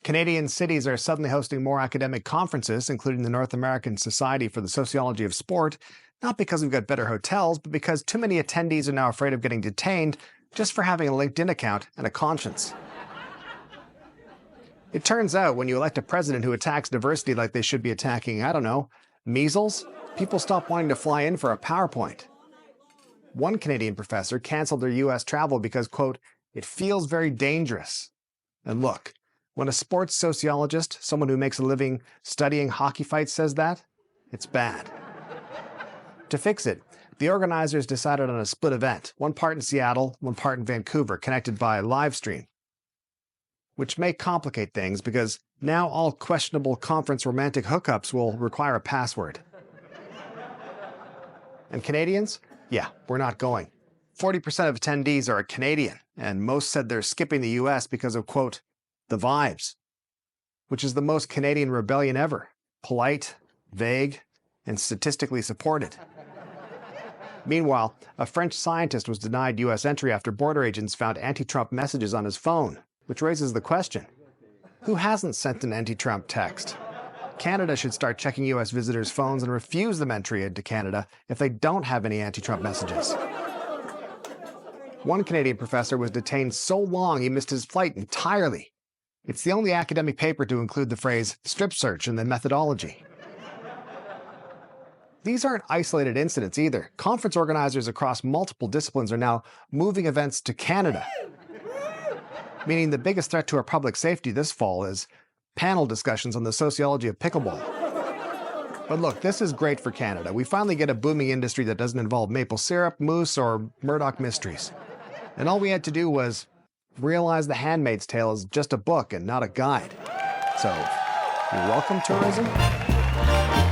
Canadian cities are suddenly hosting more academic conferences, including the North American Society for the Sociology of Sport, not because we've got better hotels, but because too many attendees are now afraid of getting detained just for having a LinkedIn account and a conscience. It turns out when you elect a president who attacks diversity like they should be attacking, I don't know, measles, people stop wanting to fly in for a PowerPoint. One Canadian professor canceled their US travel because, quote, it feels very dangerous. And look, when a sports sociologist, someone who makes a living studying hockey fights, says that, it's bad. To fix it, the organizers decided on a split event, one part in Seattle, one part in Vancouver, connected by live stream, which may complicate things because now all questionable conference romantic hookups will require a password. And Canadians? Yeah, we're not going. 40% of attendees are Canadian, and most said they're skipping the US because of, quote, the vibes, which is the most Canadian rebellion ever. Polite, vague, and statistically supported. Meanwhile, a French scientist was denied US entry after border agents found anti-Trump messages on his phone, which raises the question, who hasn't sent an anti-Trump text? Canada should start checking US visitors' phones and refuse them entry into Canada if they don't have any anti-Trump messages. One Canadian professor was detained so long he missed his flight entirely. It's the only academic paper to include the phrase strip search in the methodology. These aren't isolated incidents either. Conference organizers across multiple disciplines are now moving events to Canada, meaning the biggest threat to our public safety this fall is panel discussions on the sociology of pickleball. But look, this is great for Canada. We finally get a booming industry that doesn't involve maple syrup, moose, or Murdoch mysteries. And all we had to do was realize The Handmaid's Tale is just a book and not a guide. So, you're welcome, tourism.